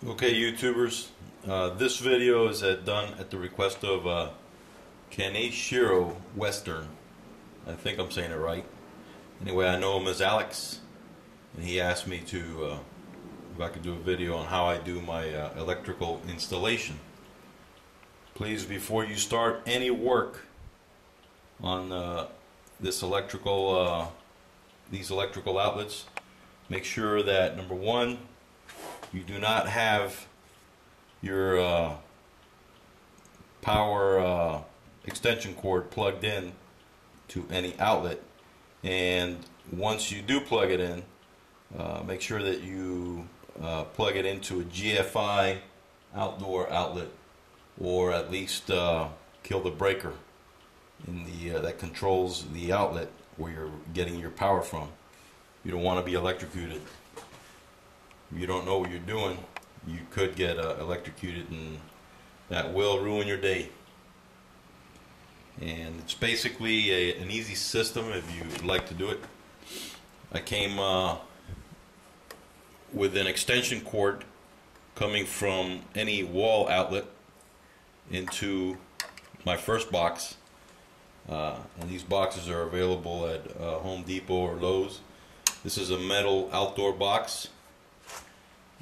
Okay, YouTubers, this video is done at the request of Kaneshiro Western. I think I'm saying it right. Anyway, I know him as Alex, and he asked me to if I could do a video on how I do my electrical installation. Please, before you start any work on these electrical outlets, make sure that number one, you do not have your power extension cord plugged in to any outlet, and once you do plug it in, make sure that you plug it into a GFI outdoor outlet, or at least kill the breaker in the that controls the outlet where you're getting your power from. You don't want to be electrocuted. If you don't know what you're doing, you could get electrocuted, and that will ruin your day. And it's basically an easy system if you'd like to do it. I came with an extension cord coming from any wall outlet into my first box, and these boxes are available at Home Depot or Lowe's. This is a metal outdoor box,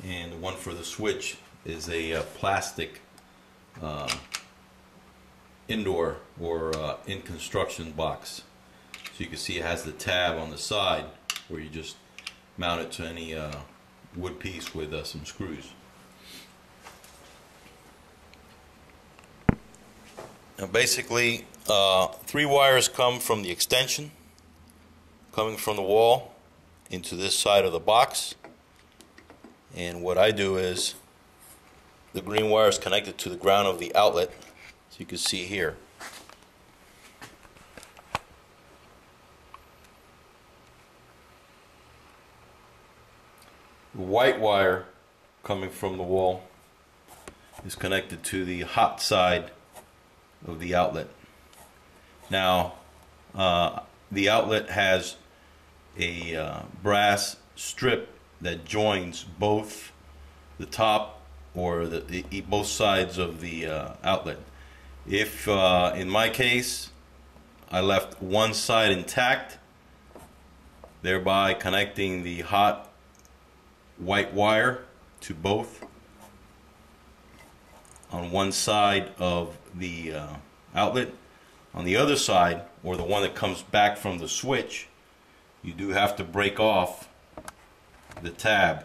and the one for the switch is a plastic indoor or in construction box. So you can see it has the tab on the side where you just mount it to any wood piece with some screws. Now basically, 3 wires come from the extension, coming from the wall into this side of the box. And what I do is, the green wire is connected to the ground of the outlet, so you can see here. The white wire coming from the wall is connected to the hot side of the outlet. Now, the outlet has a brass strip that joins both the top or both sides of the outlet. If in my case I left one side intact, thereby connecting the hot white wire to both on one side of the outlet. On the other side, or the one that comes back from the switch, you do have to break off the tab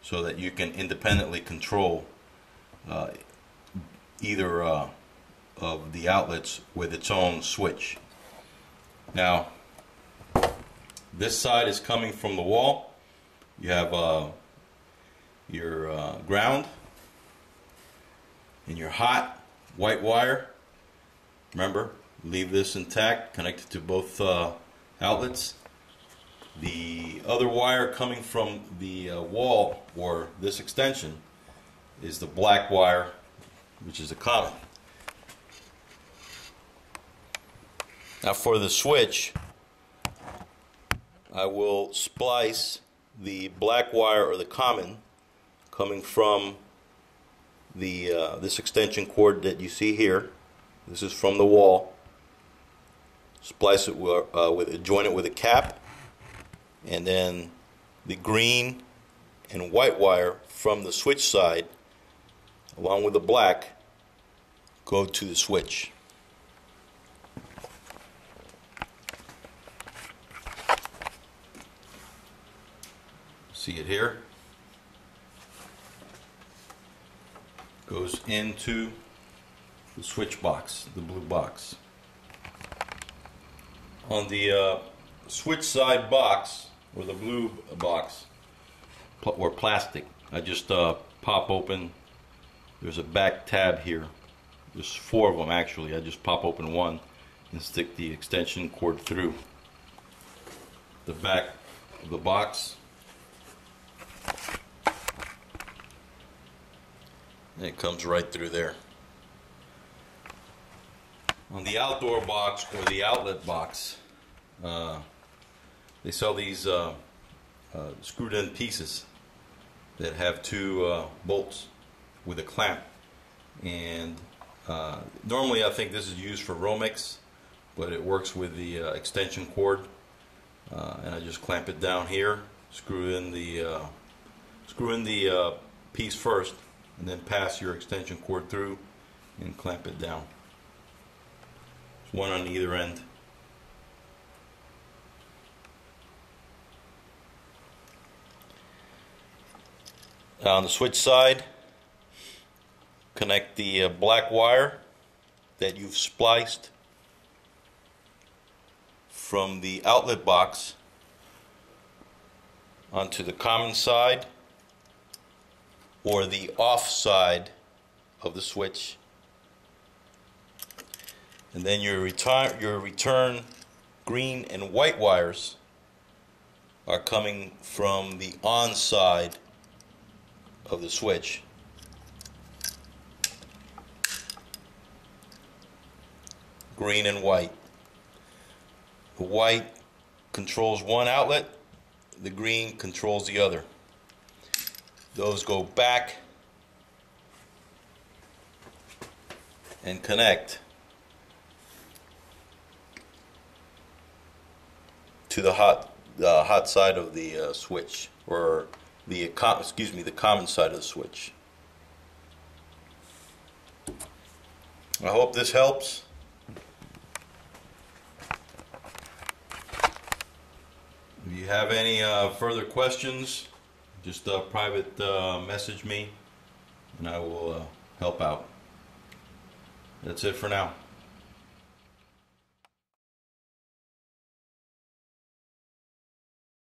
so that you can independently control either of the outlets with its own switch. Now, this side is coming from the wall. You have your ground and your hot white wire. Remember, leave this intact, connected to both outlets. The other wire coming from the wall, or this extension, is the black wire, which is a common. Now for the switch, I will splice the black wire or the common coming from the this extension cord that you see here. This is from the wall. Splice it join it with a cap, and then the green and white wire from the switch side, along with the black, go to the switch. See it here? Goes into the switch box, the blue box. On the switch side box, or the blue box, or plastic, I just pop open. There's a back tab here. There's 4 of them actually. I just pop open one and stick the extension cord through the back of the box. And it comes right through there. On the outdoor box, or the outlet box, they sell these screwed in pieces. that have two bolts with a clamp, and normally I think this is used for Romex, but it works with the extension cord, and I just clamp it down here, screw in the piece first, and then pass your extension cord through and clamp it down. There's one on either end. Now on the switch side, connect the black wire that you've spliced from the outlet box onto the common side or the off side of the switch, and then your return green and white wires are coming from the on side of the switch. Green and white. The white controls one outlet, the green controls the other. Those go back and connect to the hot side of the switch, or the common side of the switch. I hope this helps. If you have any further questions, just private message me and I will help out. That's it for now.